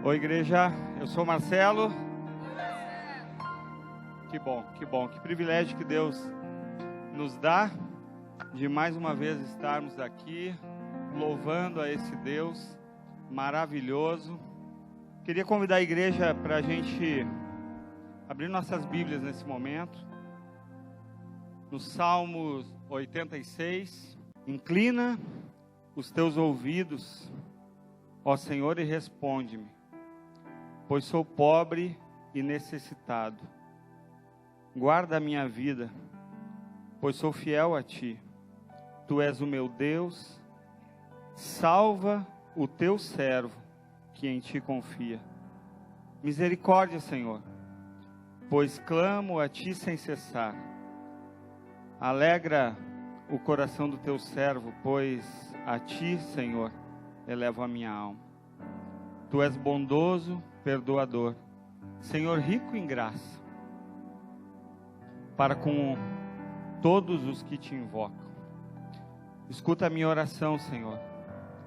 Oi, igreja, eu sou Marcelo. Que bom, que privilégio que Deus nos dá de mais uma vez estarmos aqui louvando a esse Deus maravilhoso. Queria convidar a igreja para a gente abrir nossas Bíblias nesse momento, no Salmo 86. Inclina os teus ouvidos, ó Senhor, e responde-me, pois sou pobre e necessitado. Guarda a minha vida, pois sou fiel a Ti. Tu és o meu Deus, salva o Teu servo, que em Ti confia. Misericórdia, Senhor, pois clamo a Ti sem cessar. Alegra o coração do Teu servo, pois a Ti, Senhor, elevo a minha alma. Tu és bondoso, perdoador, Senhor, rico em graça, para com todos os que Te invocam. Escuta a minha oração, Senhor,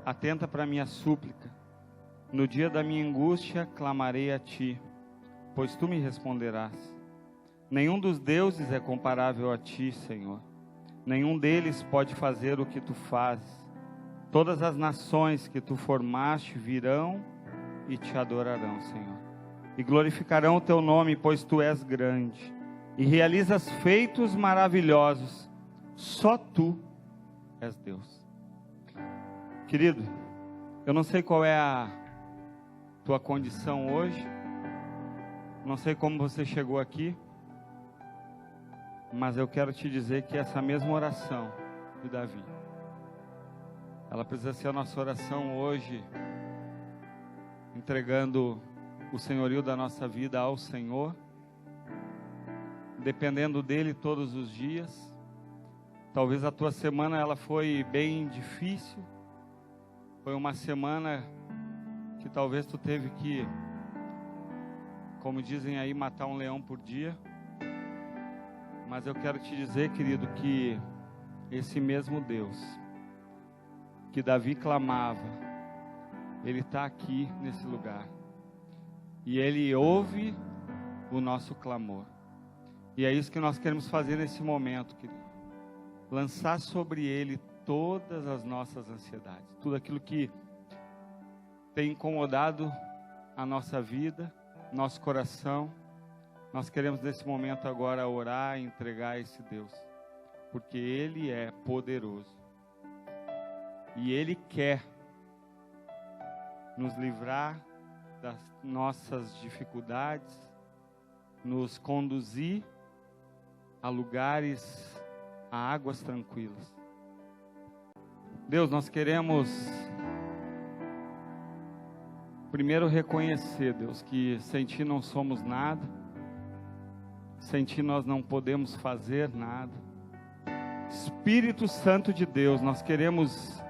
atenta para a minha súplica. No dia da minha angústia clamarei a Ti, pois Tu me responderás. Nenhum dos deuses é comparável a Ti, Senhor. Nenhum deles pode fazer o que Tu fazes. Todas as nações que Tu formaste virão e Te adorarão, Senhor. E glorificarão o Teu nome, pois Tu és grande. E realizas feitos maravilhosos. Só Tu és Deus. Querido, eu não sei qual é a tua condição hoje. Não sei como você chegou aqui. Mas eu quero te dizer que essa mesma oração de Davi, ela precisa ser a nossa oração hoje, entregando o senhorio da nossa vida ao Senhor, dependendo dEle todos os dias. Talvez a tua semana ela foi bem difícil, foi uma semana que talvez tu teve que, como dizem aí, matar um leão por dia. Mas eu quero te dizer, querido, que esse mesmo Deus que Davi clamava, Ele está aqui nesse lugar. E Ele ouve o nosso clamor. E é isso que nós queremos fazer nesse momento, querido. Lançar sobre Ele todas as nossas ansiedades. Tudo aquilo que tem incomodado a nossa vida, nosso coração. Nós queremos nesse momento agora orar e entregar a esse Deus, porque Ele é poderoso, e Ele quer nos livrar das nossas dificuldades, nos conduzir a lugares, a águas tranquilas. Deus, nós queremos primeiro reconhecer, Deus, que sem Ti não somos nada. Sem Ti nós não podemos fazer nada. Espírito Santo de Deus, nós queremos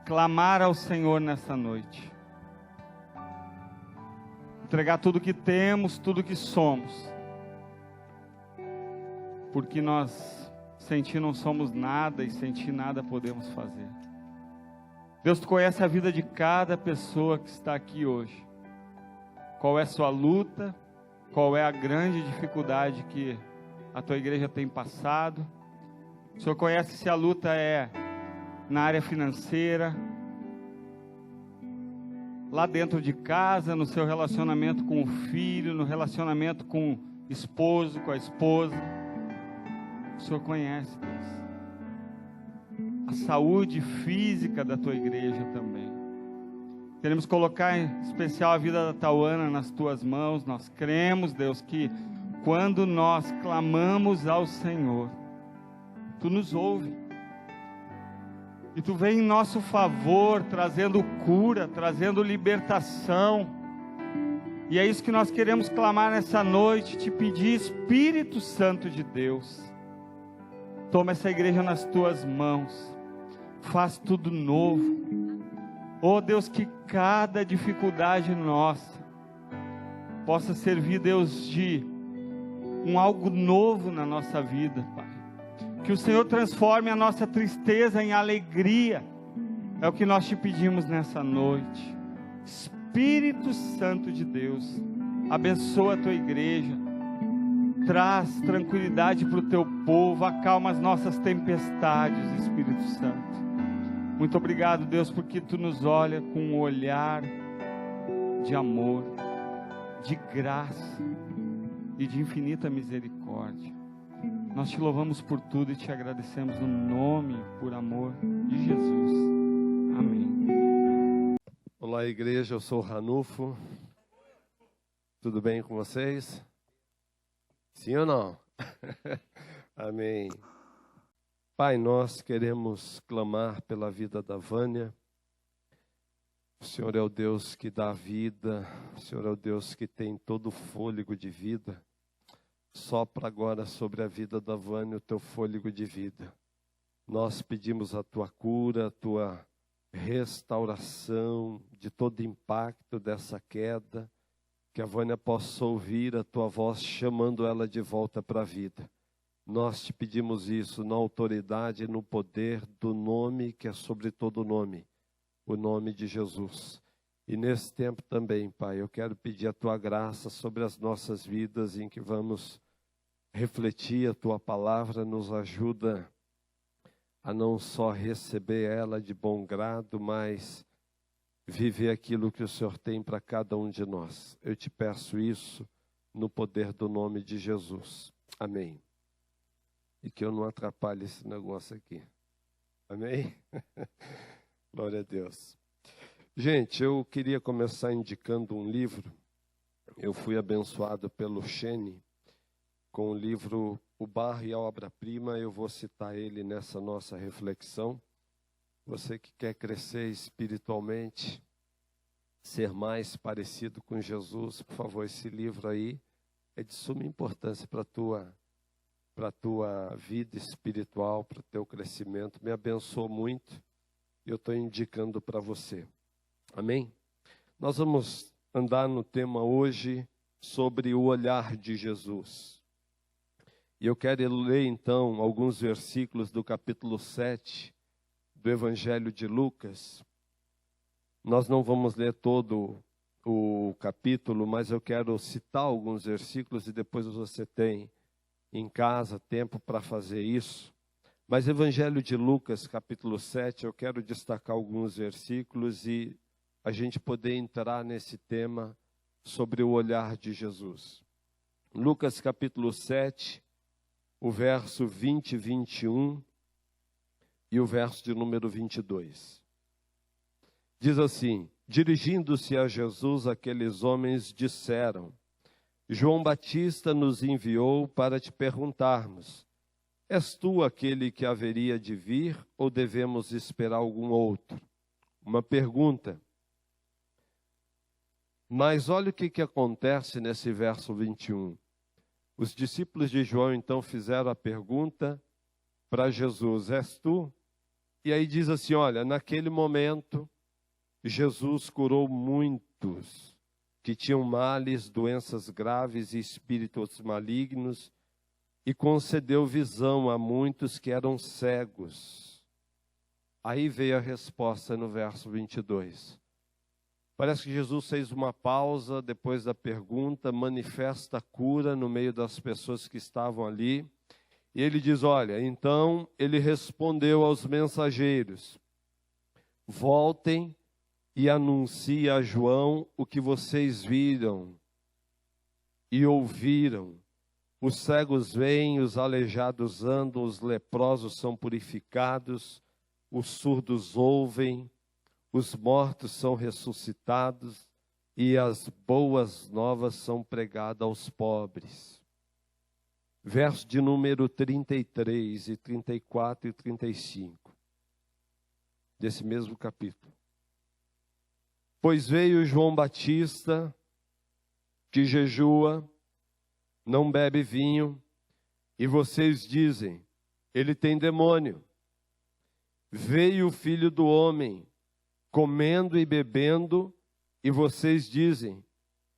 clamar ao Senhor nessa noite. Entregar tudo que temos, tudo que somos. Porque nós, sem Ti não somos nada e sem Ti nada podemos fazer. Deus, Tu conhece a vida de cada pessoa que está aqui hoje. Qual é a sua luta? Qual é a grande dificuldade que a Tua igreja tem passado? O Senhor conhece se a luta é na área financeira, lá dentro de casa, no seu relacionamento com o filho, no relacionamento com o esposo, com a esposa. O Senhor conhece, Deus, a saúde física da Tua igreja também. Queremos colocar em especial a vida da Tauana nas Tuas mãos. Nós cremos, Deus, que quando nós clamamos ao Senhor, Tu nos ouve. E Tu vem em nosso favor, trazendo cura, trazendo libertação. E é isso que nós queremos clamar nessa noite, te pedir, Espírito Santo de Deus. Toma essa igreja nas Tuas mãos. Faz tudo novo. Oh Deus, que cada dificuldade nossa possa servir, Deus, de algo novo na nossa vida, Pai. Que o Senhor transforme a nossa tristeza em alegria. É o que nós te pedimos nessa noite. Espírito Santo de Deus, abençoa a tua igreja, traz tranquilidade para o teu povo, acalma as nossas tempestades, Espírito Santo. Muito obrigado, Deus, porque tu nos olha com um olhar de amor, de graça e de infinita misericórdia. Nós te louvamos por tudo e te agradecemos no nome, por amor de Jesus. Amém. Olá, igreja, eu sou o Ranulfo. Tudo bem com vocês? Sim ou não? Amém. Pai, nós queremos clamar pela vida da Vânia. O Senhor é o Deus que dá vida, o Senhor é o Deus que tem todo o fôlego de vida. Sopra agora sobre a vida da Vânia o teu fôlego de vida. Nós pedimos a tua cura, a tua restauração de todo impacto dessa queda, que a Vânia possa ouvir a tua voz chamando ela de volta para a vida. Nós te pedimos isso na autoridade e no poder do nome que é sobre todo nome, o nome de Jesus. E nesse tempo também, Pai, eu quero pedir a tua graça sobre as nossas vidas, em que vamos refletir a tua palavra. Nos ajuda a não só receber ela de bom grado, mas viver aquilo que o Senhor tem para cada um de nós. Eu te peço isso no poder do nome de Jesus. Amém. E que eu não atrapalhe esse negócio aqui. Amém? Glória a Deus. Gente, eu queria começar indicando um livro. Eu fui abençoado pelo Shene com o livro O Barro e a Obra-Prima. Eu vou citar ele nessa nossa reflexão. Você que quer crescer espiritualmente, ser mais parecido com Jesus, por favor, esse livro aí é de suma importância para a tua vida espiritual, para o teu crescimento. Me abençoou muito e eu estou indicando para você. Amém? Nós vamos andar no tema hoje sobre o olhar de Jesus. E eu quero ler então alguns versículos do capítulo 7 do Evangelho de Lucas. Nós não vamos ler todo o capítulo, mas eu quero citar alguns versículos e depois você tem em casa tempo para fazer isso. Mas Evangelho de Lucas, capítulo 7, eu quero destacar alguns versículos e a gente poder entrar nesse tema sobre o olhar de Jesus. Lucas, capítulo 7, o verso 20 e 21 e o verso de número 22. Diz assim: dirigindo-se a Jesus, aqueles homens disseram: João Batista nos enviou para te perguntarmos: és tu aquele que haveria de vir ou devemos esperar algum outro? Uma pergunta. Mas olha o que acontece nesse verso 21. Os discípulos de João então fizeram a pergunta para Jesus: és tu? E aí diz assim, olha, naquele momento Jesus curou muitos que tinham males, doenças graves e espíritos malignos, e concedeu visão a muitos que eram cegos. Aí veio a resposta no verso 22. Parece que Jesus fez uma pausa depois da pergunta, manifesta a cura no meio das pessoas que estavam ali. E ele diz, olha, então ele respondeu aos mensageiros: voltem e anunciem a João o que vocês viram e ouviram. Os cegos veem, os aleijados andam, os leprosos são purificados, os surdos ouvem, os mortos são ressuscitados e as boas novas são pregadas aos pobres. Verso de número 33 e 34 e 35, desse mesmo capítulo. Pois veio João Batista, que jejua, não bebe vinho, e vocês dizem, ele tem demônio. Veio o Filho do Homem, comendo e bebendo, e vocês dizem,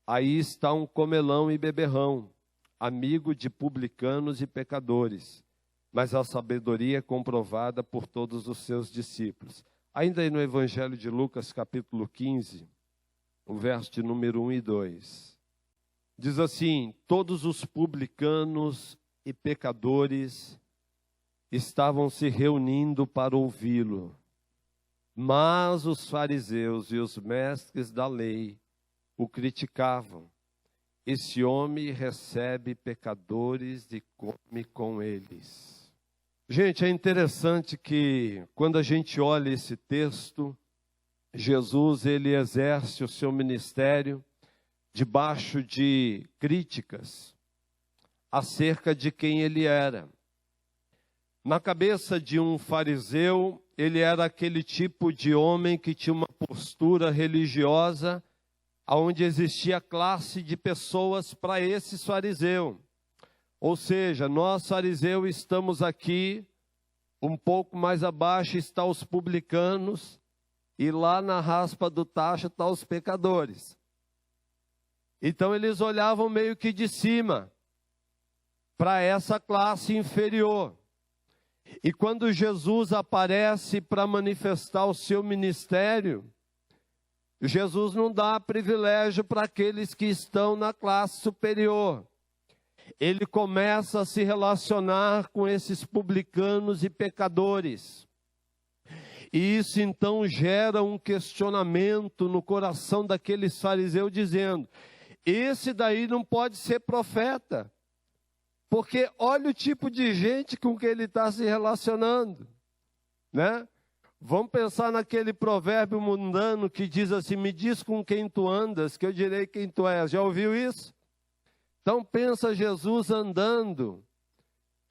aí está um comelão e beberrão, amigo de publicanos e pecadores, mas a sabedoria é comprovada por todos os seus discípulos. Ainda aí no Evangelho de Lucas, capítulo 15, o verso de número 1 e 2. Diz assim: todos os publicanos e pecadores estavam se reunindo para ouvi-lo, mas os fariseus e os mestres da lei o criticavam. Esse homem recebe pecadores e come com eles. Gente, é interessante que quando a gente olha esse texto, Jesus, ele exerce o seu ministério debaixo de críticas acerca de quem ele era. Na cabeça de um fariseu, ele era aquele tipo de homem que tinha uma postura religiosa, onde existia classe de pessoas para esse fariseu. Ou seja, nós fariseus estamos aqui, um pouco mais abaixo estão os publicanos, e lá na raspa do tacho estão os pecadores. Então eles olhavam meio que de cima para essa classe inferior. E quando Jesus aparece para manifestar o seu ministério, Jesus não dá privilégio para aqueles que estão na classe superior. Ele começa a se relacionar com esses publicanos e pecadores. E isso então gera um questionamento no coração daqueles fariseus, dizendo: esse daí não pode ser profeta, porque olha o tipo de gente com que ele está se relacionando, né? Vamos pensar naquele provérbio mundano que diz assim: me diz com quem tu andas, que eu direi quem tu és. Já ouviu isso? Então pensa Jesus andando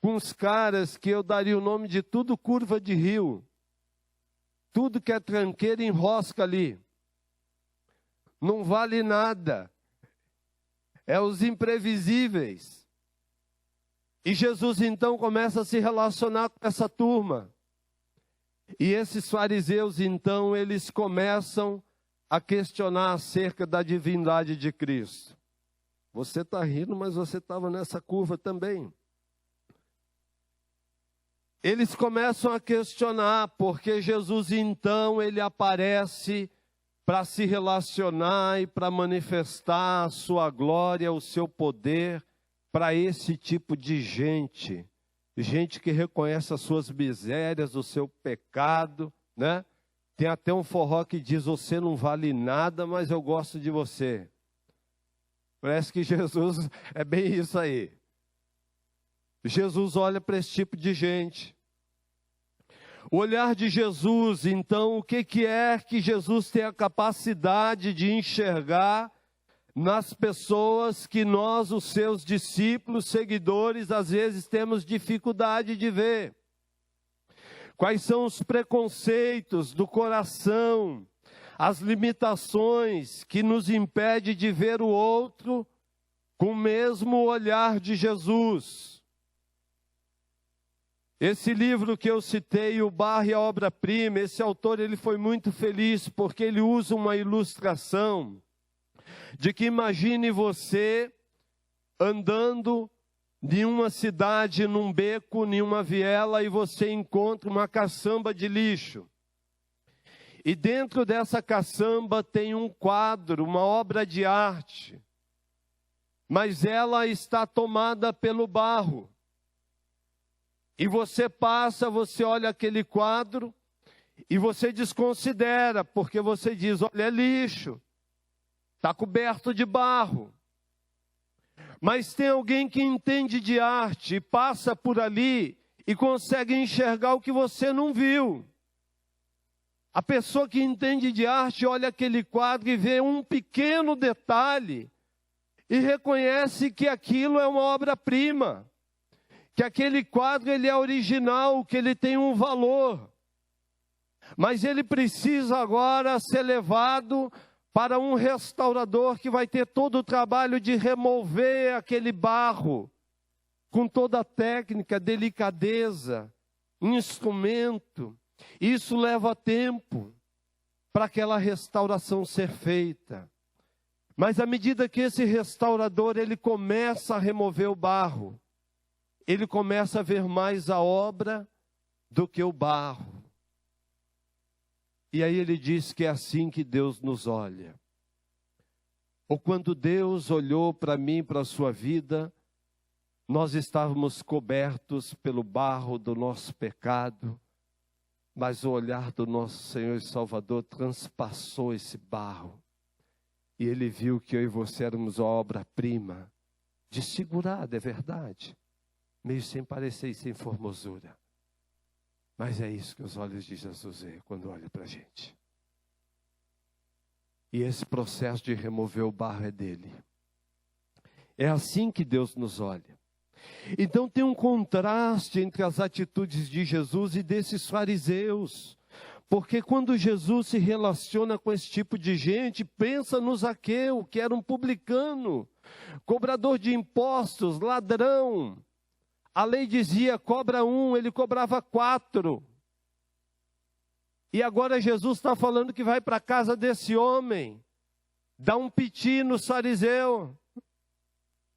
com os caras que eu daria o nome de tudo curva de rio. Tudo que é tranqueira enrosca ali. Não vale nada. É os imprevisíveis. E Jesus então começa a se relacionar com essa turma. E esses fariseus então, eles começam a questionar acerca da divindade de Cristo. Você está rindo, mas você estava nessa curva também. Eles começam a questionar, porque Jesus então, ele aparece para se relacionar e para manifestar a sua glória, o seu poder, para esse tipo de gente. Gente que reconhece as suas misérias, o seu pecado, né? Tem até um forró que diz: você não vale nada, mas eu gosto de você. Parece que Jesus é bem isso aí. Jesus olha para esse tipo de gente. O olhar de Jesus, então, o que é que Jesus tem a capacidade de enxergar nas pessoas que nós, os seus discípulos, seguidores, às vezes temos dificuldade de ver? Quais são os preconceitos do coração, as limitações que nos impedem de ver o outro com o mesmo olhar de Jesus? Esse livro que eu citei, O Barro e a Obra-Prima, esse autor ele foi muito feliz porque ele usa uma ilustração de que imagine você andando de uma cidade, num beco, em uma viela, e você encontra uma caçamba de lixo. E dentro dessa caçamba tem um quadro, uma obra de arte, mas ela está tomada pelo barro. E você passa, você olha aquele quadro e você desconsidera, porque você diz: olha, é lixo, está coberto de barro. Mas tem alguém que entende de arte e passa por ali e consegue enxergar o que você não viu. A pessoa que entende de arte olha aquele quadro e vê um pequeno detalhe e reconhece que aquilo é uma obra-prima, que aquele quadro ele é original, que ele tem um valor. Mas ele precisa agora ser levado para um restaurador que vai ter todo o trabalho de remover aquele barro, com toda a técnica, delicadeza, instrumento. Isso leva tempo para aquela restauração ser feita. Mas à medida que esse restaurador ele começa a remover o barro, ele começa a ver mais a obra do que o barro. E aí ele diz que é assim que Deus nos olha. Ou quando Deus olhou para mim, para a sua vida, nós estávamos cobertos pelo barro do nosso pecado, mas o olhar do nosso Senhor e Salvador transpassou esse barro. E Ele viu que eu e você éramos a obra-prima, desfigurada, é verdade, meio sem parecer e sem formosura. Mas é isso que os olhos de Jesus veem quando olham para a gente. E esse processo de remover o barro é dele. É assim que Deus nos olha. Então tem um contraste entre as atitudes de Jesus e desses fariseus. Porque quando Jesus se relaciona com esse tipo de gente, pensa no Zaqueu, que era um publicano, cobrador de impostos, ladrão. A lei dizia, cobra 1, ele cobrava 4. E agora Jesus está falando que vai para a casa desse homem, dá um piti no fariseu.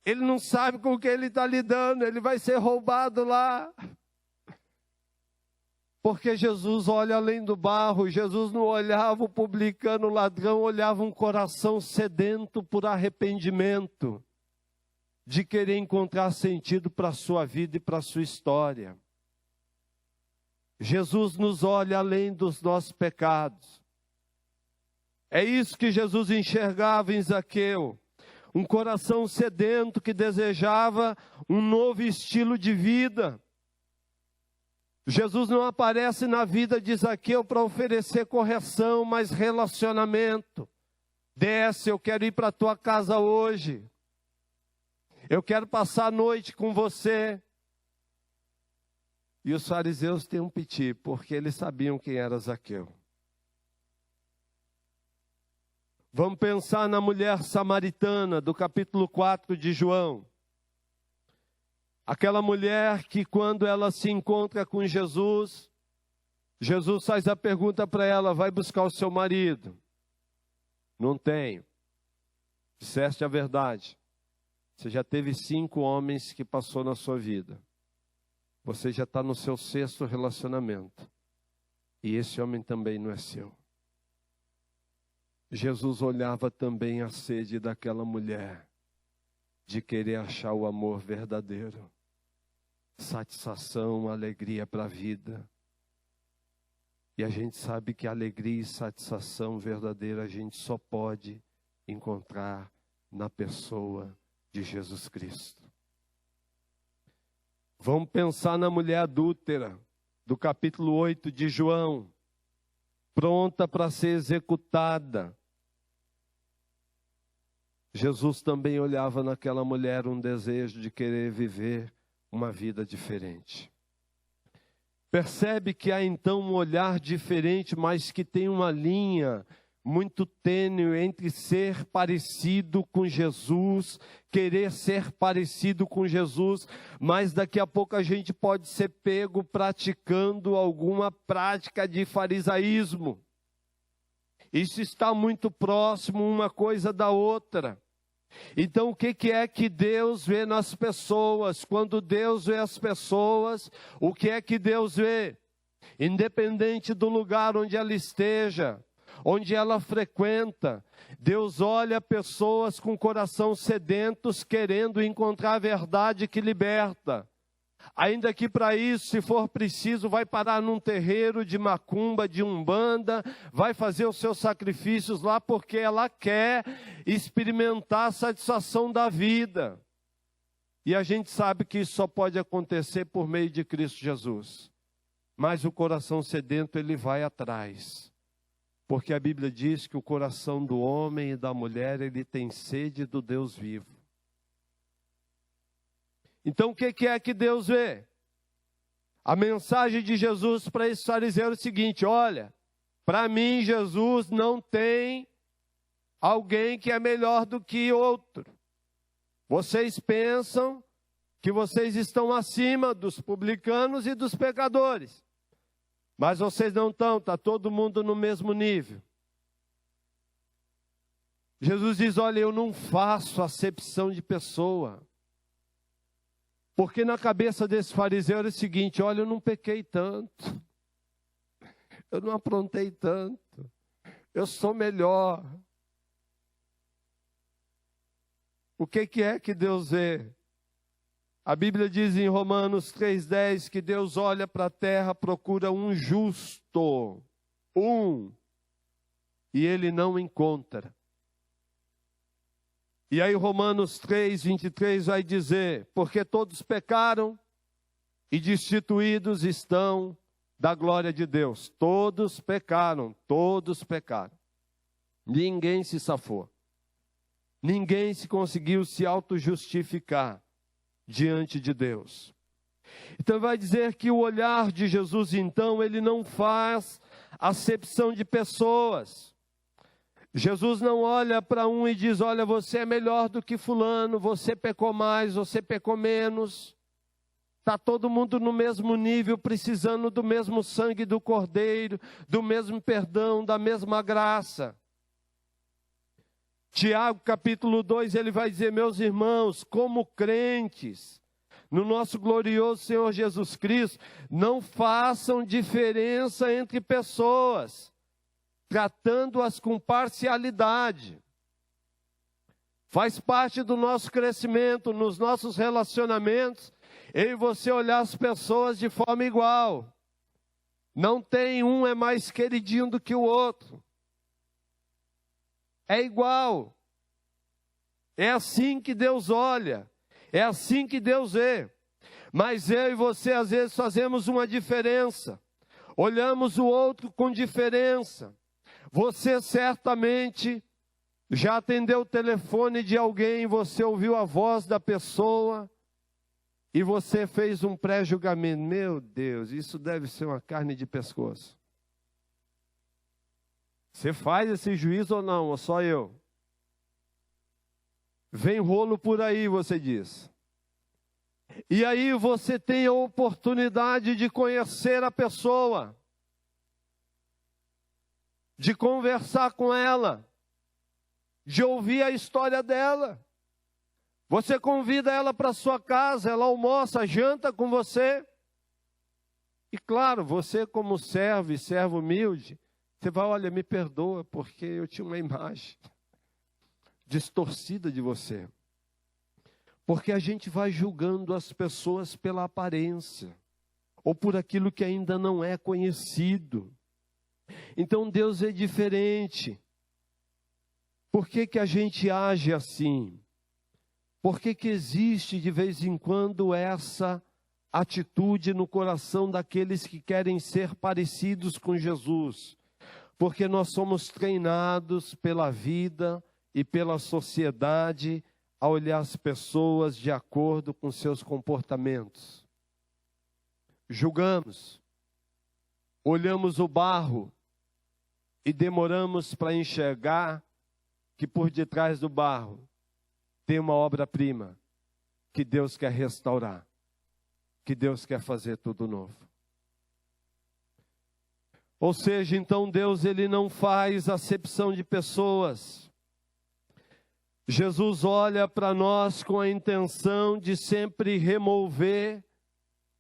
Ele não sabe com o que ele está lidando, ele vai ser roubado lá. Porque Jesus olha além do barro, Jesus não olhava o publicano, o ladrão, olhava um coração sedento por arrependimento, de querer encontrar sentido para a sua vida e para a sua história. Jesus nos olha além dos nossos pecados. É isso que Jesus enxergava em Zaqueu. Um coração sedento que desejava um novo estilo de vida. Jesus não aparece na vida de Zaqueu para oferecer correção, mas relacionamento. Desce, eu quero ir para a tua casa hoje. Eu quero passar a noite com você. E os fariseus têm um piti, porque eles sabiam quem era Zaqueu. Vamos pensar na mulher samaritana, do capítulo 4 de João. Aquela mulher que quando ela se encontra com Jesus, Jesus faz a pergunta para ela, vai buscar o seu marido? Não tenho. Disseste a verdade. Você já teve 5 homens que passou na sua vida. Você já está no seu 6º relacionamento. E esse homem também não é seu. Jesus olhava também a sede daquela mulher, de querer achar o amor verdadeiro. Satisfação, alegria para a vida. E a gente sabe que alegria e satisfação verdadeira a gente só pode encontrar na pessoa de Jesus Cristo. Vamos pensar na mulher adúltera, do capítulo 8 de João, pronta para ser executada. Jesus também olhava naquela mulher um desejo de querer viver uma vida diferente. Percebe que há então um olhar diferente, mas que tem uma linha muito tênue entre ser parecido com Jesus, querer ser parecido com Jesus, mas daqui a pouco a gente pode ser pego praticando alguma prática de farisaísmo. Isso está muito próximo uma coisa da outra. Então o que é que Deus vê nas pessoas? Quando Deus vê as pessoas, o que é que Deus vê? Independente do lugar onde ela esteja, onde ela frequenta, Deus olha pessoas com coração sedentos, querendo encontrar a verdade que liberta. Ainda que para isso, se for preciso, vai parar num terreiro de macumba, de umbanda, vai fazer os seus sacrifícios lá, porque ela quer experimentar a satisfação da vida. E a gente sabe que isso só pode acontecer por meio de Cristo Jesus. Mas o coração sedento, ele vai atrás. Porque a Bíblia diz que o coração do homem e da mulher, ele tem sede do Deus vivo. Então o que é que Deus vê? A mensagem de Jesus para esse fariseu é o seguinte: olha, para mim Jesus não tem alguém que é melhor do que outro. Vocês pensam que vocês estão acima dos publicanos e dos pecadores. Mas vocês não estão, está todo mundo no mesmo nível. Jesus diz, olha, eu não faço acepção de pessoa. Porque na cabeça desse fariseu era o seguinte, olha, eu não pequei tanto. Eu não aprontei tanto. Eu sou melhor. O que é que Deus vê? A Bíblia diz em Romanos 3,10 que Deus olha para a terra, procura um justo, e Ele não encontra. E aí Romanos 3,23 vai dizer, porque todos pecaram e destituídos estão da glória de Deus. Todos pecaram, todos pecaram. Ninguém se safou. Ninguém se conseguiu se auto-justificar diante de Deus. Então vai dizer que o olhar de Jesus, então, ele não faz acepção de pessoas. Jesus não olha para um e diz, olha, você é melhor do que fulano, você pecou mais, você pecou menos. Está todo mundo no mesmo nível, precisando do mesmo sangue do Cordeiro, do mesmo perdão, da mesma graça. Tiago, capítulo 2, ele vai dizer, meus irmãos, como crentes, no nosso glorioso Senhor Jesus Cristo, não façam diferença entre pessoas, tratando-as com parcialidade. Faz parte do nosso crescimento, nos nossos relacionamentos, eu e você olhar as pessoas de forma igual. Não tem um é mais queridinho do que o outro. É igual. É assim que Deus olha. É assim que Deus vê. Mas eu e você às vezes fazemos uma diferença. Olhamos o outro com diferença. Você certamente já atendeu o telefone de alguém, você ouviu a voz da pessoa e você fez um pré-julgamento. Meu Deus, isso deve ser uma carne de pescoço. Você faz esse juízo ou não? Ou só eu? Vem rolo por aí, você diz. E aí você tem a oportunidade de conhecer a pessoa, de conversar com ela, de ouvir a história dela. Você convida ela para sua casa, ela almoça, janta com você. E claro, você como servo e servo humilde, você vai, olha, me perdoa, porque eu tinha uma imagem distorcida de você. Porque a gente vai julgando as pessoas pela aparência, ou por aquilo que ainda não é conhecido. Então Deus é diferente. Por que que a gente age assim? Por que que existe de vez em quando essa atitude no coração daqueles que querem ser parecidos com Jesus? Porque nós somos treinados pela vida e pela sociedade a olhar as pessoas de acordo com seus comportamentos. Julgamos, olhamos o barro e demoramos para enxergar que por detrás do barro tem uma obra-prima que Deus quer restaurar, que Deus quer fazer tudo novo. Ou seja, então Deus ele não faz acepção de pessoas. Jesus olha para nós com a intenção de sempre remover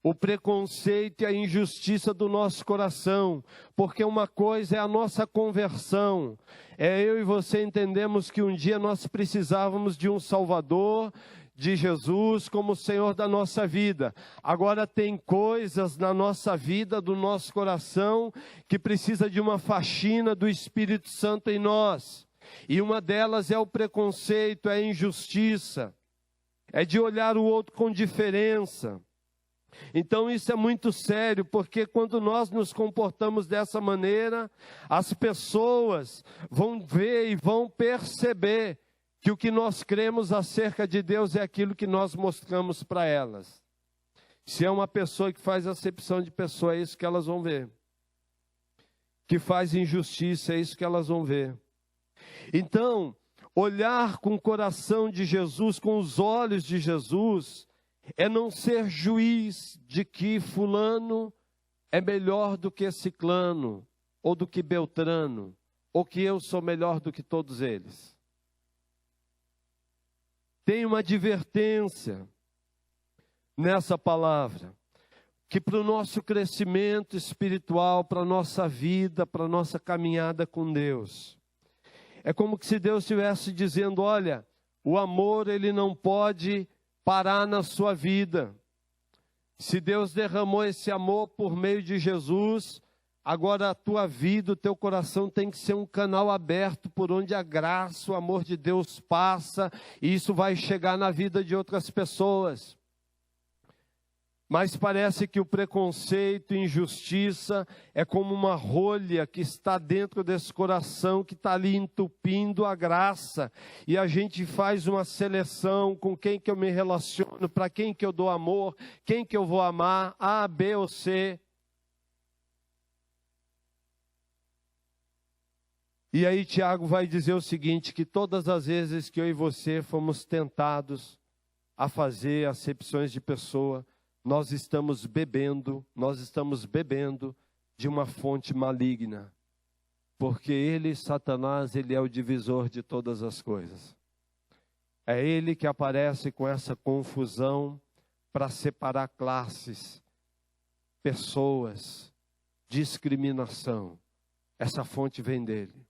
o preconceito e a injustiça do nosso coração, porque uma coisa é a nossa conversão, eu e você entendemos que um dia nós precisávamos de um Salvador, de Jesus como Senhor da nossa vida. Agora tem coisas na nossa vida, do nosso coração, que precisa de uma faxina do Espírito Santo em nós, e uma delas é o preconceito, é a injustiça, é de olhar o outro com diferença. Então isso é muito sério, porque quando nós nos comportamos dessa maneira, as pessoas vão ver e vão perceber que o que nós cremos acerca de Deus é aquilo que nós mostramos para elas. Se é uma pessoa que faz acepção de pessoa, é isso que elas vão ver. Que faz injustiça, é isso que elas vão ver. Então, olhar com o coração de Jesus, com os olhos de Jesus, é não ser juiz de que fulano é melhor do que ciclano, ou do que beltrano, ou que eu sou melhor do que todos eles. Tem uma advertência nessa palavra, que para o nosso crescimento espiritual, para a nossa vida, para a nossa caminhada com Deus, é como se Deus estivesse dizendo, olha, O amor, ele não pode parar na sua vida. Se Deus derramou esse amor por meio de Jesus, agora a tua vida, o teu coração tem que ser um canal aberto por onde a graça, o amor de Deus passa, e isso vai chegar na vida de outras pessoas. Mas parece que o preconceito e injustiça é como uma rolha que está dentro desse coração, que está ali entupindo a graça. E a gente faz uma seleção com quem que eu me relaciono, para quem que eu dou amor, quem que eu vou amar, A, B ou C. E aí Tiago vai dizer o seguinte, que todas as vezes que eu e você fomos tentados a fazer acepções de pessoa, nós estamos bebendo de uma fonte maligna. Porque ele, Satanás, ele é o divisor de todas as coisas. É ele que aparece com essa confusão para separar classes, pessoas, discriminação. Essa fonte vem dele.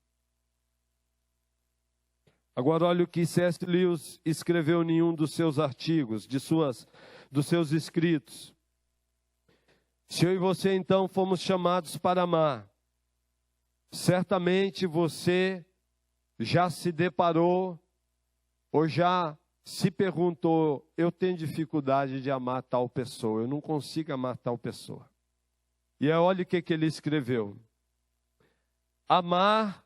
Agora olha o que C.S. Lewis escreveu em um dos seus artigos, dos seus escritos. Se eu e você então fomos chamados para amar, certamente você já se deparou ou já se perguntou, eu tenho dificuldade de amar tal pessoa, eu não consigo amar tal pessoa. E aí olha o que ele escreveu. Amar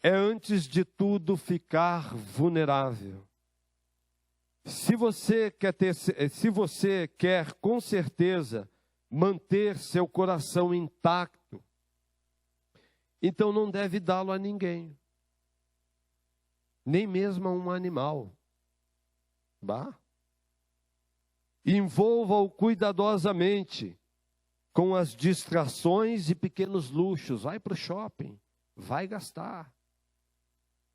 é antes de tudo ficar vulnerável. Se você quer com certeza manter seu coração intacto, então não deve dá-lo a ninguém, nem mesmo a um animal. Envolva-o cuidadosamente com as distrações e pequenos luxos. Vai para o shopping, vai gastar.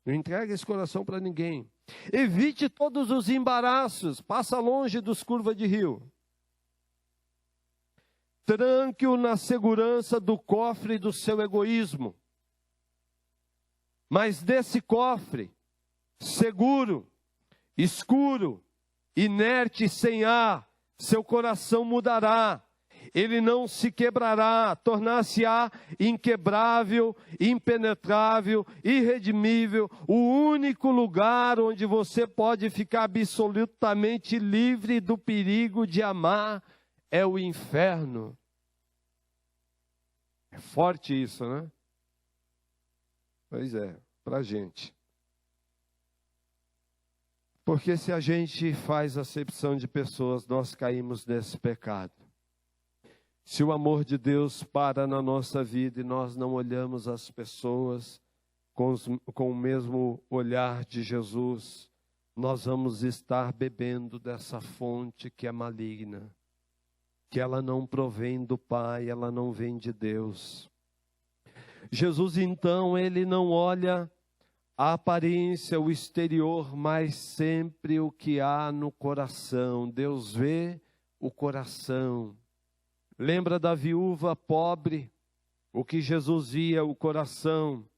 Não entregue esse coração para ninguém. Evite todos os embaraços. Passa longe dos curvas de rio. Tranque-o na segurança do cofre do seu egoísmo. Mas desse cofre, seguro, escuro, inerte e sem ar, seu coração mudará. Ele não se quebrará, tornar-se-á inquebrável, impenetrável, irredimível, o único lugar onde você pode ficar absolutamente livre do perigo de amar é o inferno. É forte isso, né? Pois é, para a gente. Porque se a gente faz acepção de pessoas, nós caímos nesse pecado. Se o amor de Deus para na nossa vida e nós não olhamos as pessoas com o mesmo olhar de Jesus, nós vamos estar bebendo dessa fonte que é maligna, que ela não provém do Pai, ela não vem de Deus. Jesus, então, ele não olha a aparência, o exterior, mas sempre o que há no coração. Deus vê o coração. Lembra da viúva pobre? O que Jesus via, o coração.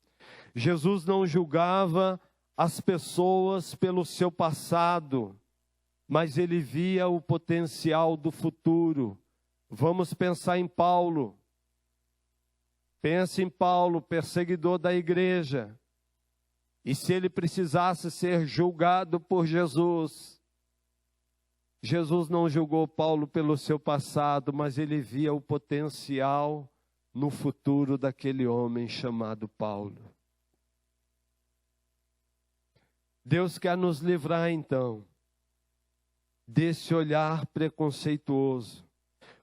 Jesus não julgava as pessoas pelo seu passado, mas ele via o potencial do futuro. Vamos pensar em Paulo. Pense em Paulo, perseguidor da igreja. E se ele precisasse ser julgado por Jesus, Jesus não julgou Paulo pelo seu passado, mas ele via o potencial no futuro daquele homem chamado Paulo. Deus quer nos livrar então desse olhar preconceituoso.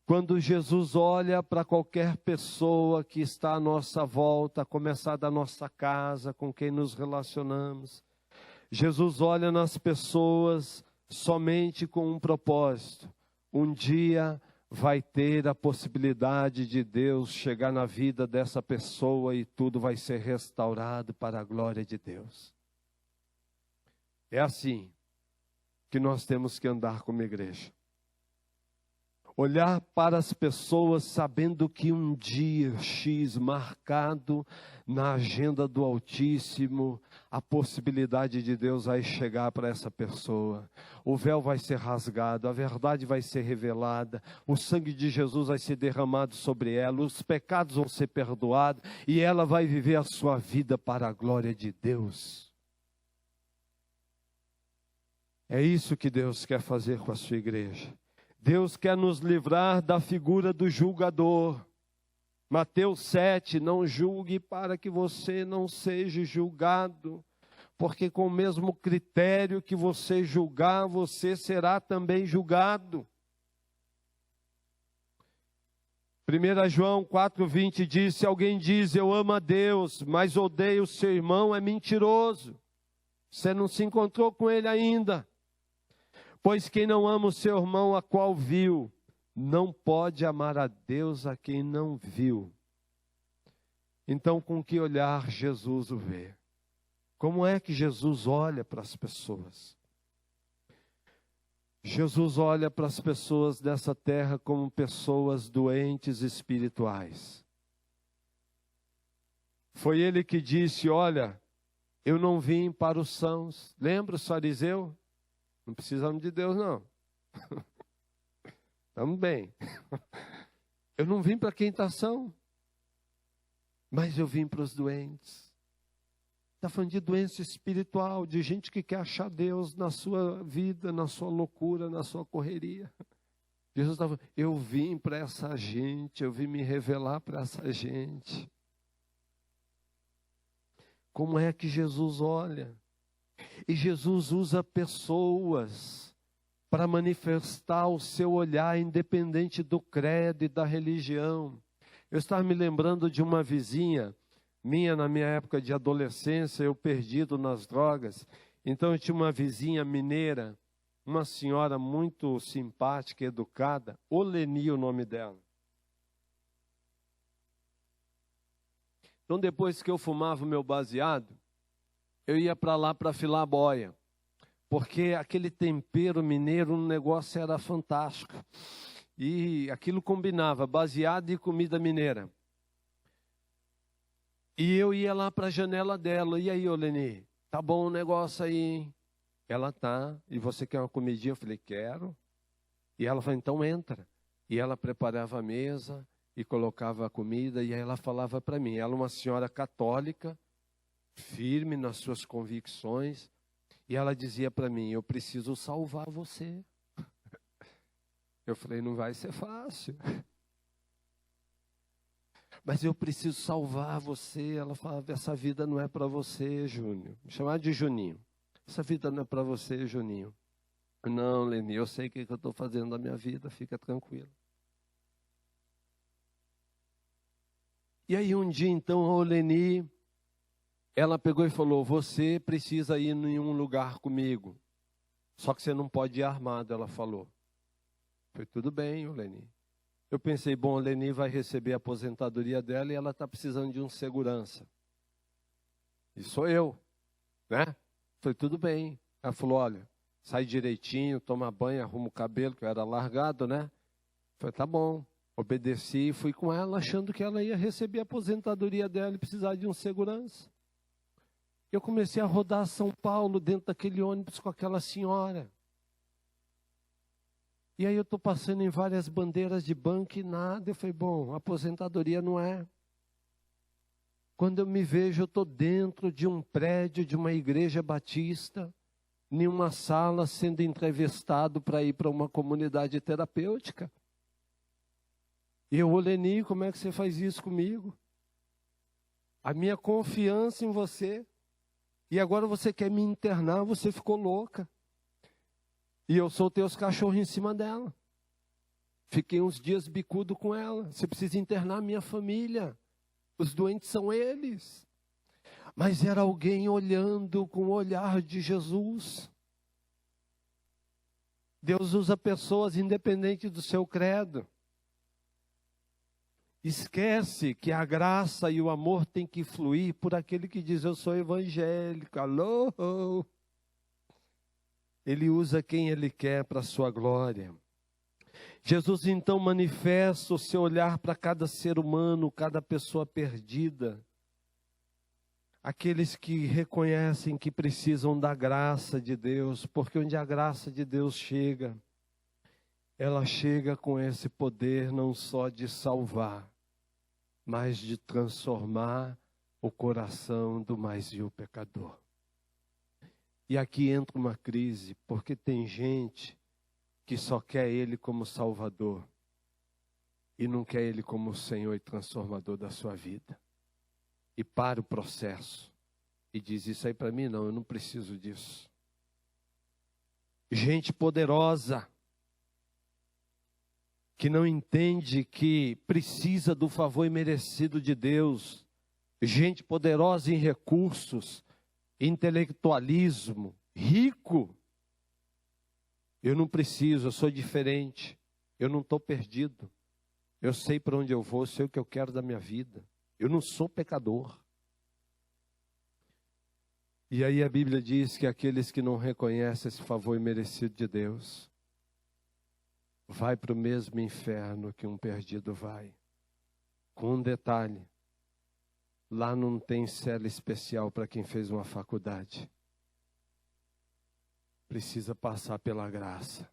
Quando Jesus olha para qualquer pessoa que está à nossa volta, a começar da nossa casa, com quem nos relacionamos, Jesus olha nas pessoas somente com um propósito. Um dia vai ter a possibilidade de Deus chegar na vida dessa pessoa e tudo vai ser restaurado para a glória de Deus. É assim que nós temos que andar como igreja. Olhar para as pessoas sabendo que um dia X marcado na agenda do Altíssimo, a possibilidade de Deus vai chegar para essa pessoa. O véu vai ser rasgado, a verdade vai ser revelada, o sangue de Jesus vai ser derramado sobre ela, os pecados vão ser perdoados e ela vai viver a sua vida para a glória de Deus. É isso que Deus quer fazer com a sua igreja. Deus quer nos livrar da figura do julgador. Mateus 7, não julgue para que você não seja julgado, porque com o mesmo critério que você julgar, você será também julgado. 1 João 4,20 diz, se alguém diz, eu amo a Deus, mas odeio o seu irmão, é mentiroso. Você não se encontrou com ele ainda. Pois quem não ama o seu irmão a qual viu, não pode amar a Deus a quem não viu. Então, com que olhar Jesus o vê? Como é que Jesus olha para as pessoas? Jesus olha para as pessoas dessa terra como pessoas doentes espirituais. Foi ele que disse, olha, eu não vim para os sãos. Lembra os fariseus? Não precisamos de Deus, não. Estamos bem. Eu não vim para quem está são, mas eu vim para os doentes. Está falando de doença espiritual, de gente que quer achar Deus na sua vida, na sua loucura, na sua correria. Jesus está falando, eu vim para essa gente, eu vim me revelar para essa gente. Como é que Jesus olha? E Jesus usa pessoas para manifestar o seu olhar independente do credo e da religião. Eu estava me lembrando de uma vizinha minha na minha época de adolescência, eu perdido nas drogas. Então eu tinha uma vizinha mineira, uma senhora muito simpática, educada, Oleni o nome dela. Então depois que eu fumava o meu baseado, eu ia para lá para filar a boia, porque aquele tempero mineiro, um negócio era fantástico. E aquilo combinava, baseado e comida mineira. E eu ia lá para a janela dela, e aí, Oleni, tá bom o negócio aí, hein? Ela tá, e você quer uma comidinha? Eu falei, quero. E ela falou, então entra. E ela preparava a mesa e colocava a comida, e aí ela falava para mim, ela é uma senhora católica, firme nas suas convicções, e ela dizia para mim, eu preciso salvar você. Eu falei, não vai ser fácil. Mas eu preciso salvar você. Ela falava, essa vida não é para você, Júnior. Me chamava de Juninho. Essa vida não é para você, Juninho. Não, Leni, eu sei o que eu estou fazendo na minha vida, fica tranquilo. E aí um dia, então, a Leni, ela pegou e falou, você precisa ir em um lugar comigo. Só que você não pode ir armado, ela falou. Foi tudo bem, Leni. Eu pensei, bom, a Leni vai receber a aposentadoria dela e ela está precisando de um segurança. E sou eu, né? Foi tudo bem. Ela falou, olha, sai direitinho, toma banho, arruma o cabelo, que eu era largado, né? Falei, tá bom. Obedeci e fui com ela, achando que ela ia receber a aposentadoria dela e precisar de um segurança. Eu comecei a rodar São Paulo dentro daquele ônibus com aquela senhora. E aí eu estou passando em várias bandeiras de banco e nada. Eu falei, bom, aposentadoria não é. Quando eu me vejo, eu estou dentro de um prédio de uma igreja batista, em uma sala sendo entrevistado para ir para uma comunidade terapêutica. E eu, Oleni, como é que você faz isso comigo? A minha confiança em você. E agora você quer me internar, você ficou louca. E eu soltei os cachorros em cima dela. Fiquei uns dias bicudo com ela. Você precisa internar minha família. Os doentes são eles. Mas era alguém olhando com o olhar de Jesus. Deus usa pessoas independente do seu credo. Esquece que a graça e o amor têm que fluir por aquele que diz, eu sou evangélico. Alô? Ele usa quem ele quer para a sua glória. Jesus então manifesta o seu olhar para cada ser humano, cada pessoa perdida. Aqueles que reconhecem que precisam da graça de Deus, porque onde a graça de Deus chega, ela chega com esse poder não só de salvar, mas de transformar o coração do mais vil pecador. E aqui entra uma crise, porque tem gente que só quer Ele como Salvador e não quer Ele como Senhor e transformador da sua vida. E para o processo e diz: isso aí para mim não, eu não preciso disso. Gente poderosa que não entende que precisa do favor imerecido de Deus. Gente poderosa em recursos, intelectualismo, rico. Eu não preciso, eu sou diferente, eu não estou perdido. Eu sei para onde eu vou, sei o que eu quero da minha vida. Eu não sou pecador. E aí a Bíblia diz que aqueles que não reconhecem esse favor imerecido de Deus, vai para o mesmo inferno que um perdido vai. Com um detalhe, lá não tem cela especial para quem fez uma faculdade. Precisa passar pela graça.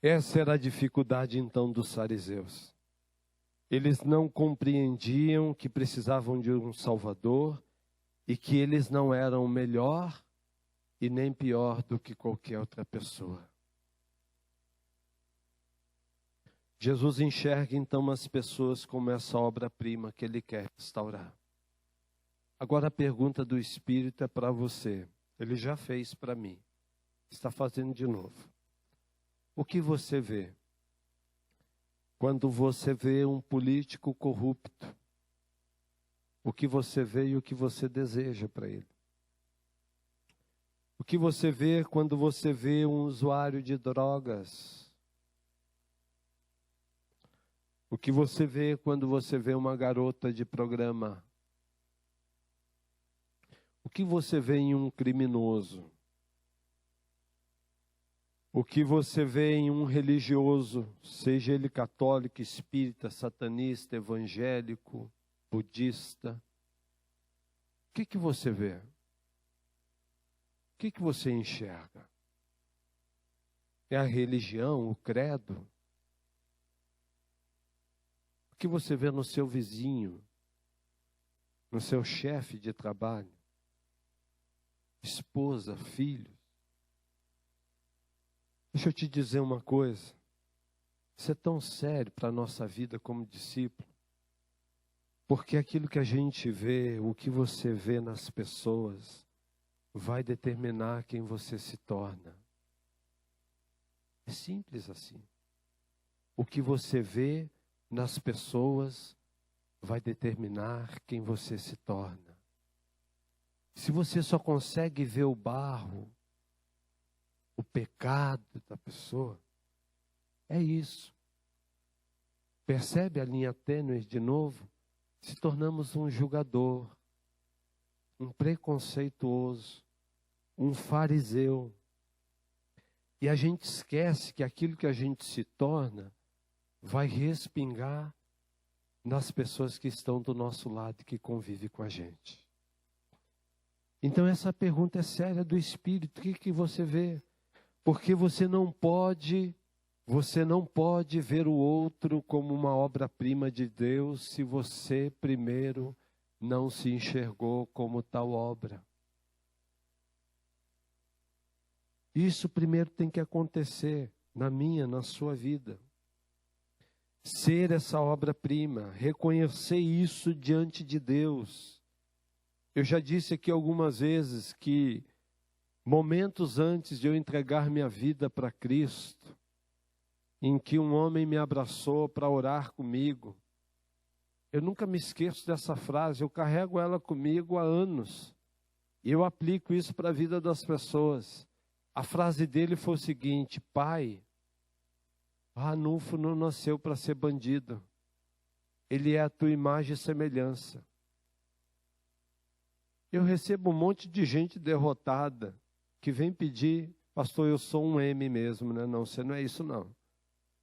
Essa era a dificuldade então dos fariseus. Eles não compreendiam que precisavam de um Salvador e que eles não eram melhor e nem pior do que qualquer outra pessoa. Jesus enxerga então as pessoas como essa obra-prima que Ele quer restaurar. Agora a pergunta do Espírito é para você. Ele já fez para mim. Está fazendo de novo. O que você vê? Quando você vê um político corrupto, o que você vê e o que você deseja para ele? O que você vê quando você vê um usuário de drogas? O que você vê quando você vê uma garota de programa? O que você vê em um criminoso? O que você vê em um religioso, seja ele católico, espírita, satanista, evangélico, budista? O que você vê? O que você enxerga? É a religião, o credo? O que você vê no seu vizinho, no seu chefe de trabalho, esposa, filhos? Deixa eu te dizer uma coisa. Isso é tão sério para a nossa vida como discípulo. Porque aquilo que a gente vê, o que você vê nas pessoas, vai determinar quem você se torna. É simples assim. O que você vê nas pessoas vai determinar quem você se torna. Se você só consegue ver o barro, o pecado da pessoa, é isso. Percebe a linha tênue de novo? Se tornamos um julgador, um preconceituoso, um fariseu. E a gente esquece que aquilo que a gente se torna vai respingar nas pessoas que estão do nosso lado e que convivem com a gente. Então essa pergunta é séria do Espírito. O que você vê? Porque você não pode ver o outro como uma obra-prima de Deus se você primeiro não se enxergou como tal obra. Isso primeiro tem que acontecer na minha, na sua vida. Ser essa obra-prima, reconhecer isso diante de Deus. Eu já disse aqui algumas vezes que momentos antes de eu entregar minha vida para Cristo, em que um homem me abraçou para orar comigo, eu nunca me esqueço dessa frase, eu carrego ela comigo há anos, e eu aplico isso para a vida das pessoas. A frase dele foi o seguinte: pai, Ranulfo não nasceu para ser bandido, ele é a tua imagem e semelhança. Eu recebo um monte de gente derrotada, que vem pedir Pastor, eu sou um M mesmo, né? Não, você não é isso não.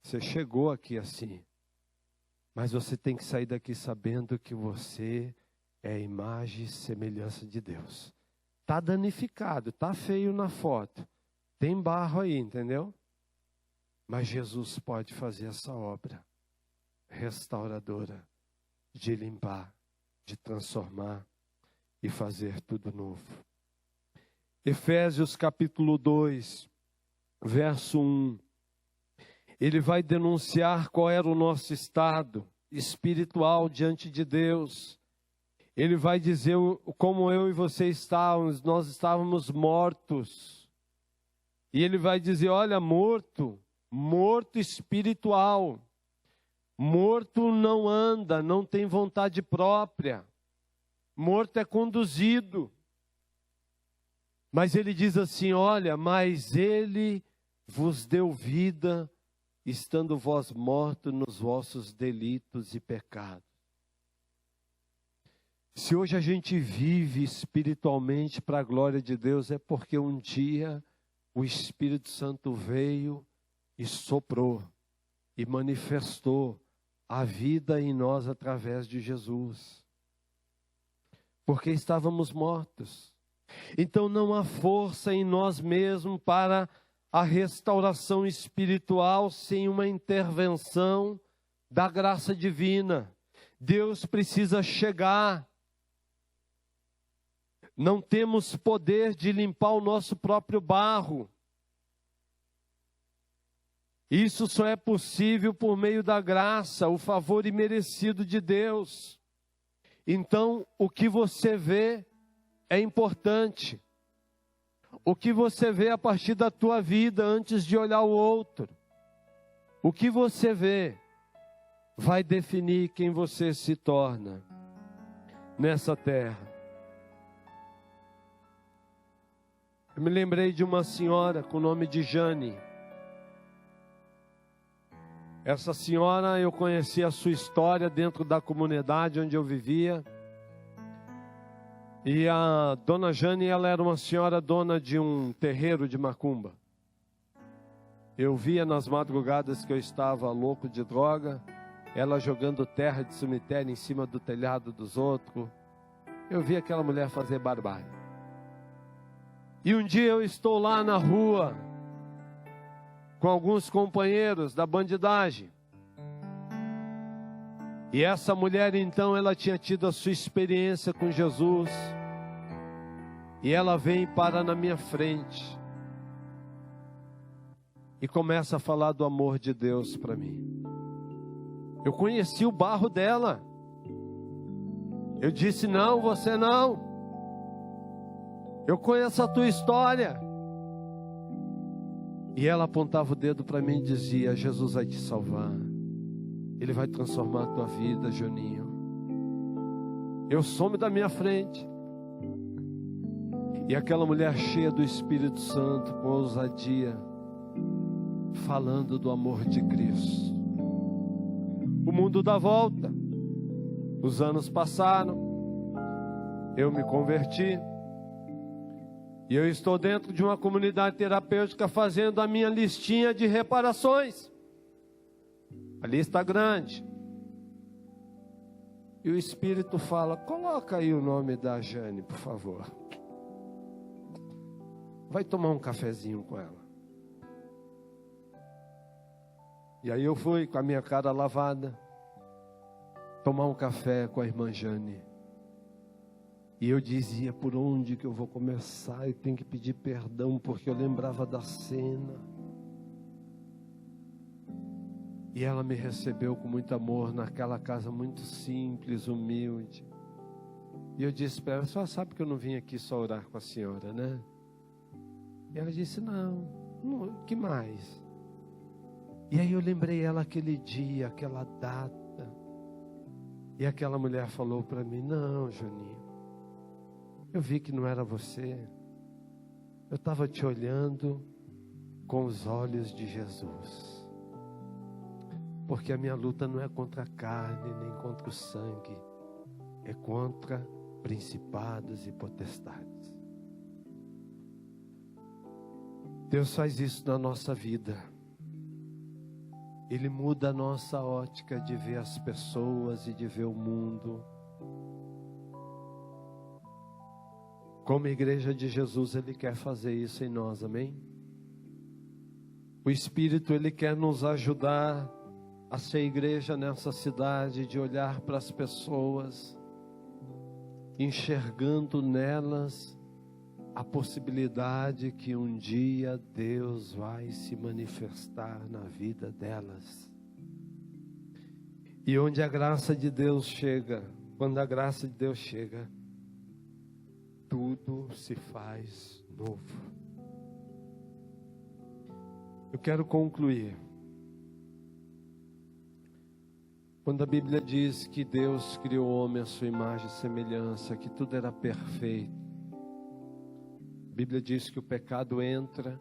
Você chegou aqui assim. Mas você tem que sair daqui sabendo que você é a imagem e semelhança de Deus. Está danificado, está feio na foto. Tem barro aí, entendeu? Mas Jesus pode fazer essa obra restauradora de limpar, de transformar e fazer tudo novo. Efésios capítulo 2, verso 1. Ele vai denunciar qual era o nosso estado espiritual diante de Deus. Ele vai dizer como eu e você estávamos, nós estávamos mortos. E ele vai dizer, olha, morto espiritual. Morto não anda, não tem vontade própria. Morto é conduzido. Mas ele diz assim, olha, mas ele vos deu vida, estando vós mortos nos vossos delitos e pecados. Se hoje a gente vive espiritualmente para a glória de Deus, é porque um dia o Espírito Santo veio e soprou e manifestou a vida em nós através de Jesus. Porque estávamos mortos. Então não há força em nós mesmos para a restauração espiritual sem uma intervenção da graça divina. Deus precisa chegar. Não temos poder de limpar o nosso próprio barro. Isso só é possível por meio da graça, o favor imerecido de Deus. Então, o que você vê é importante. O que você vê a partir da tua vida antes de olhar o outro. O que você vê vai definir quem você se torna nessa terra. Eu me lembrei de uma senhora com o nome de Jane. Essa senhora, eu conheci a sua história dentro da comunidade onde eu vivia. E a dona Jane, ela era uma senhora dona de um terreiro de macumba. Eu via nas madrugadas que eu estava louco de droga, ela jogando terra de cemitério em cima do telhado dos outros. Eu via aquela mulher fazer barbárie. E um dia eu estou lá na rua, com alguns companheiros da bandidagem. E essa mulher então, ela tinha tido a sua experiência com Jesus. E ela vem e para na minha frente. E começa a falar do amor de Deus para mim. Eu conheci o barro dela. Eu disse, não, você não. Eu conheço a tua história. E ela apontava o dedo para mim e dizia, Jesus vai te salvar. Ele vai transformar a tua vida, Juninho. Eu some da minha frente. E aquela mulher cheia do Espírito Santo, com ousadia, falando do amor de Cristo. O mundo dá volta. Os anos passaram. Eu me converti. E eu estou dentro de uma comunidade terapêutica fazendo a minha listinha de reparações. A lista grande. E o Espírito fala, coloca aí o nome da Jane, por favor. Vai tomar um cafezinho com ela. E aí eu fui com a minha cara lavada, tomar um café com a irmã Jane. E eu dizia, por onde que eu vou começar? Eu tenho que pedir perdão, porque eu lembrava da cena. E ela me recebeu com muito amor, naquela casa muito simples, humilde. E eu disse para ela, a senhora sabe que eu não vim aqui só orar com a senhora, né? E ela disse, não, que mais? E aí eu lembrei ela aquele dia, aquela data. E aquela mulher falou para mim, não, Juninho. Eu vi que não era você. Eu estava te olhando com os olhos de Jesus. Porque a minha luta não é contra a carne, nem contra o sangue. É contra principados e potestades. Deus faz isso na nossa vida. Ele muda a nossa ótica de ver as pessoas e de ver o mundo. Como igreja de Jesus, Ele quer fazer isso em nós, amém? O Espírito, Ele quer nos ajudar a ser igreja nessa cidade, de olhar para as pessoas, enxergando nelas a possibilidade que um dia Deus vai se manifestar na vida delas. E onde a graça de Deus chega, quando a graça de Deus chega, tudo se faz novo. Eu quero concluir. Quando a Bíblia diz que Deus criou o homem à sua imagem e semelhança, que tudo era perfeito, a Bíblia diz que o pecado entra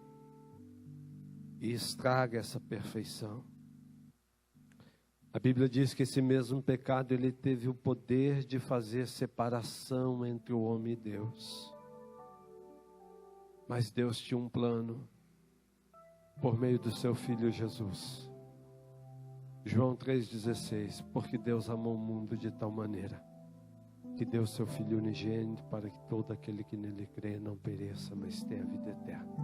e estraga essa perfeição. A Bíblia diz que esse mesmo pecado, ele teve o poder de fazer separação entre o homem e Deus. Mas Deus tinha um plano por meio do seu Filho Jesus. João 3,16, porque Deus amou o mundo de tal maneira, que deu seu Filho unigênito, para que todo aquele que nele crê não pereça, mas tenha vida eterna.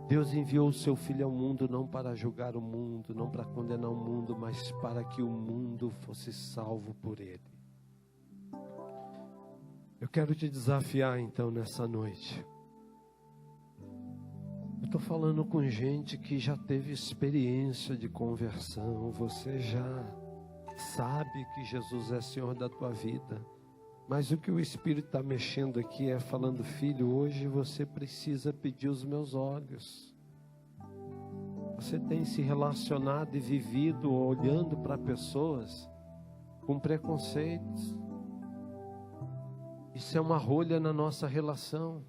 Deus enviou o seu Filho ao mundo, não para julgar o mundo, não para condenar o mundo, mas para que o mundo fosse salvo por ele. Eu quero te desafiar então nessa noite. Eu estou falando com gente que já teve experiência de conversão. Você já sabe que Jesus é Senhor da tua vida. Mas o que o Espírito está mexendo aqui é falando: filho, hoje você precisa pedir os meus olhos. Você tem se relacionado e vivido olhando para pessoas com preconceitos. Isso é uma rolha na nossa relação.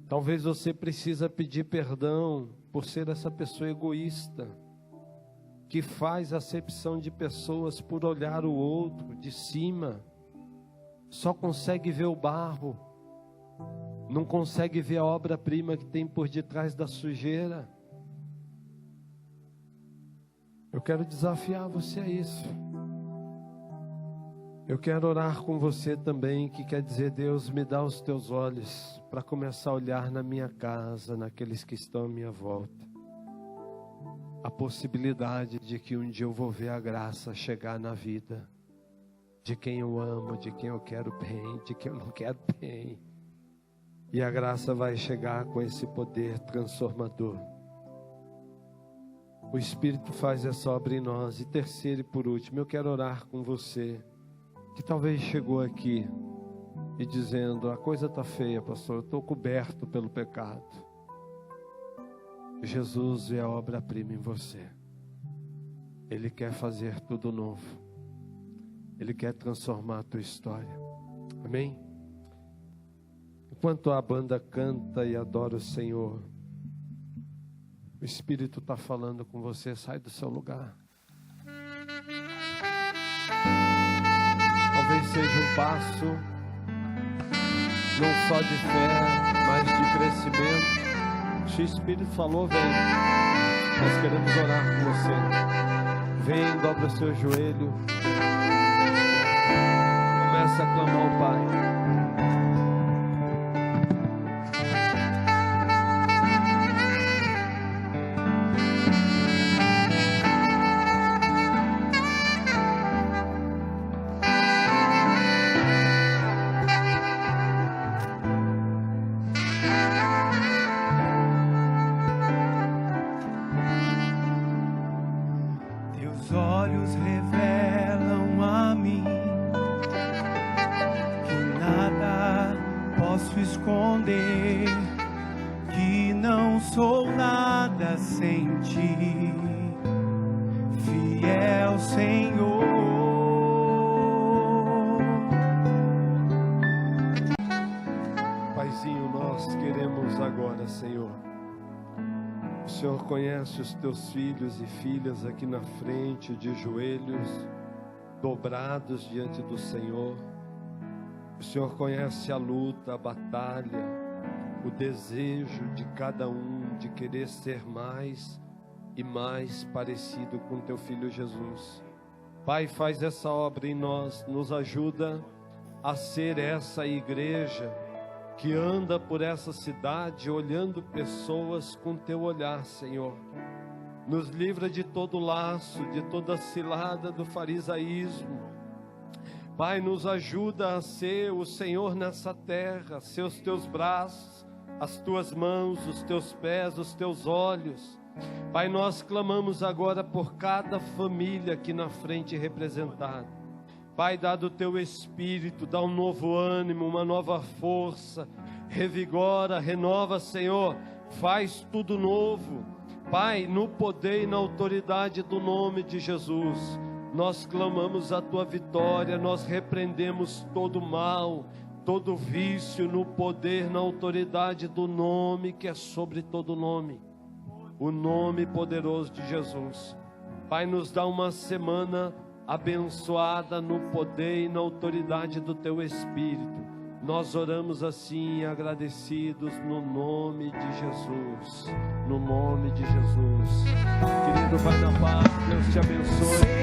Talvez você precisa pedir perdão por ser essa pessoa egoísta, que faz acepção de pessoas por olhar o outro de cima, só consegue ver o barro, não consegue ver a obra-prima que tem por detrás da sujeira. Eu quero desafiar você a isso. Eu quero orar com você também, que quer dizer: Deus, me dá os teus olhos para começar a olhar na minha casa, naqueles que estão à minha volta. A possibilidade de que um dia eu vou ver a graça chegar na vida de quem eu amo, de quem eu quero bem, de quem eu não quero bem. E a graça vai chegar com esse poder transformador. O Espírito faz essa obra em nós. E terceiro e por último, eu quero orar com você, que talvez chegou aqui e dizendo: a coisa está feia, pastor, eu estou coberto pelo pecado. Jesus é a obra-prima em você. Ele quer fazer tudo novo. Ele quer transformar a tua história. Amém? Enquanto a banda canta e adora o Senhor, o Espírito está falando com você. Sai do seu lugar. Talvez seja um passo, não só de fé, mas de crescimento. Se o Espírito falou, vem. Nós queremos orar com você. Vem, dobra o seu joelho. Começa a clamar ao Pai. O Senhor conhece os teus filhos e filhas aqui na frente, de joelhos dobrados diante do Senhor. O Senhor conhece a luta, a batalha, o desejo de cada um de querer ser mais e mais parecido com teu Filho Jesus. Pai, faz essa obra em nós, nos ajuda a ser essa igreja que anda por essa cidade olhando pessoas com teu olhar, Senhor. Nos livra de todo laço, de toda cilada do farisaísmo. Pai, nos ajuda a ser o Senhor nessa terra, ser os teus braços, as tuas mãos, os teus pés, os teus olhos. Pai, nós clamamos agora por cada família aqui na frente representada. Pai, dá do teu Espírito, dá um novo ânimo, uma nova força, revigora, renova, Senhor, faz tudo novo. Pai, no poder e na autoridade do nome de Jesus, nós clamamos a tua vitória, nós repreendemos todo mal, todo vício, no poder, na autoridade do nome que é sobre todo nome, o nome poderoso de Jesus. Pai, nos dá uma semana abençoada no poder e na autoridade do teu Espírito. Nós oramos assim, agradecidos no nome de Jesus. No nome de Jesus. Querido, vai na paz, Deus te abençoe.